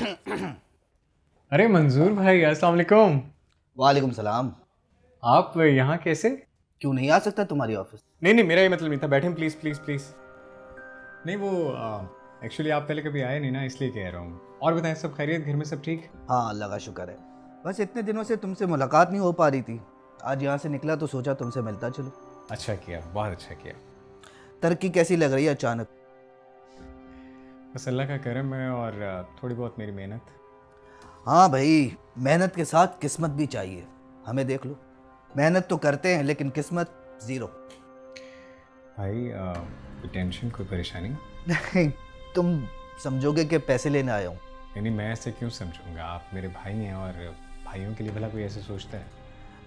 अरे मंजूर भाई, अस्सलाम वालेकुम। वालेकुम सलाम। आप यहाँ कैसे? क्यों नहीं आ सकता तुम्हारी ऑफिस? नहीं नहीं, मेरा ये मतलब नहीं था। बैठें प्लीज़ प्लीज़ प्लीज़। नहीं वो एक्चुअली आप पहले कभी आए नहीं ना, इसलिए कह रहा हूँ। और बताएं, सब खैरियत? घर में सब ठीक? हाँ, अल्लाह का शुक्र है। बस इतने दिनों से तुमसे मुलाकात नहीं हो पा रही थी। आज यहाँ से निकला तो सोचा तुमसे मिलता चलो। अच्छा किया, बहुत अच्छा किया। तरक्की कैसी लग रही है अचानक? बस अल्लाह का करम है और थोड़ी बहुत मेरी मेहनत। हाँ भाई, मेहनत के साथ किस्मत भी चाहिए। हमें देख लो, मेहनत तो करते हैं लेकिन किस्मत ज़ीरो। भाई कोई टेंशन, कोई परेशानी? नहीं, तुम समझोगे कि पैसे लेने आया हूँ। नहीं, मैं ऐसे क्यों समझूंगा? आप मेरे भाई हैं और भाइयों के लिए भला कोई ऐसे सोचता है?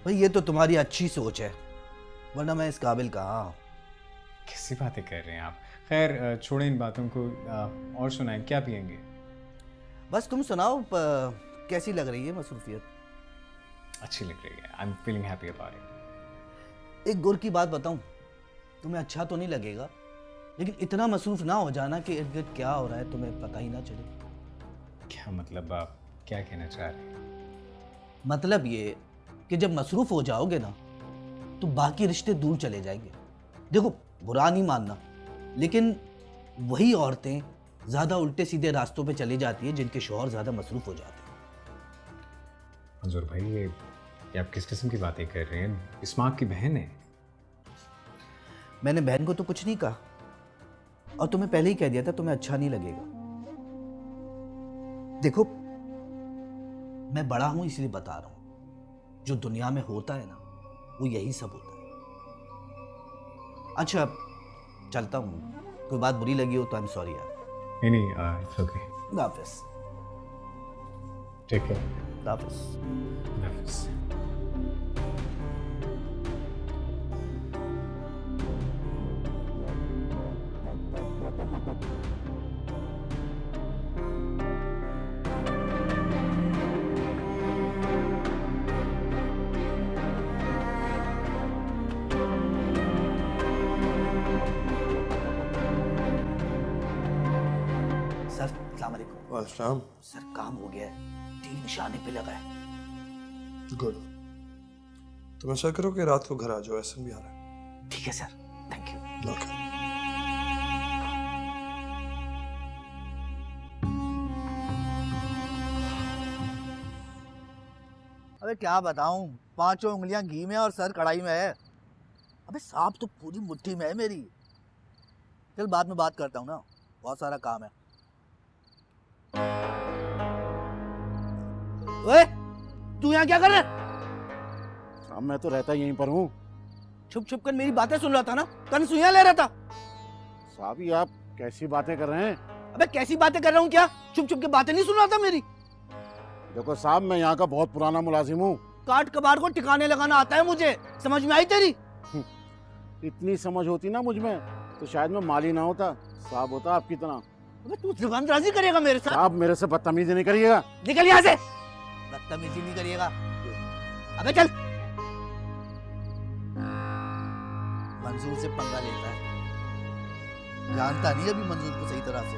भाई ये तो तुम्हारी अच्छी सोच है, वरना मैं इस काबिल कहाँ हूँ। कैसी बातें कर रहे हैं आप? खैर छोड़ें इन बातों को। और सुनाएं, क्या पियेंगे? बस तुम सुनाओ, कैसी लग रही है मसरूफियत? अच्छी लग रही है। I am feeling happy about it. एक गुर की बात बताऊं, तुम्हें अच्छा तो नहीं लगेगा, लेकिन इतना मसरूफ ना हो जाना कि इर्द गिर्द क्या हो रहा है तुम्हें पता ही ना चले। क्या मतलब, आप क्या कहना चाह रहे हैं? मतलब ये कि जब मसरूफ हो जाओगे ना तो बाकी रिश्ते दूर चले जाएंगे। देखो, बुरा नहीं मानना, लेकिन वही औरतें ज़्यादा उल्टे सीधे रास्तों पे चली जाती है जिनके शौहर ज़्यादा मसरूफ हो जाते हैं। मंजूर भाई, ये आप किस किस्म की बातें कर रहे हैं? इस्माक की बहन है। मैंने बहन को तो कुछ नहीं कहा, और तुम्हें पहले ही कह दिया था तुम्हें अच्छा नहीं लगेगा। देखो, मैं बड़ा हूं इसलिए बता रहा हूं, जो दुनिया में होता है ना वो यही सब होता है। अच्छा, चलता हूं। कोई बात बुरी लगी हो तो आई एम सॉरी यार। नहीं नहीं, इट्स ओके। खुदा हाफिज। Take care. खुदा हाफिज। सर, अस्सलाम वालेकुम। वालेकुम। सर, काम हो गया है, 3 निशाने पे लगा है। गुड। तुम ऐसा करो कि रात को घर आ जाओ, ऐसा भी आ रहा है। ठीक है सर, थैंक यू। ओके। अबे क्या बताऊं, 5 उंगलियां घी में और सर कढ़ाई में है। अबे सांप तो पूरी मुट्ठी में है मेरी। चल बाद में बात करता हूँ ना, बहुत सारा काम है। ओए, तू यहाँ क्या कर रहा है? साहब मैं तो रहता यहीं पर हूँ। छुप छुप कर मेरी बातें सुन रहा था ना, कन सुइयां ले रहा था। साहब ये आप कैसी बातें कर रहे हैं? अबे कैसी बातें कर रहा हूँ क्या? छुप छुप के बातें नहीं सुन रहा था मेरी। देखो साहब, मैं यहाँ का बहुत पुराना मुलाजिम हूँ। काट कबाड़ को टिकाने लगाना आता है मुझे, समझ में आई तेरी? इतनी समझ होती ना मुझ में तो शायद मैं माली ना होता, साहब होता आपकी तरह। अबे तू जुबानराजी करेगा मेरे साथ? साहब मेरे से बदतमीजी नहीं करिएगा। निकल यहाँ से। बदतमीजी नहीं करिएगा। अबे चल। मंजूर से पंगा लेता है, जानता नहीं अभी मंजूर को सही तरह से।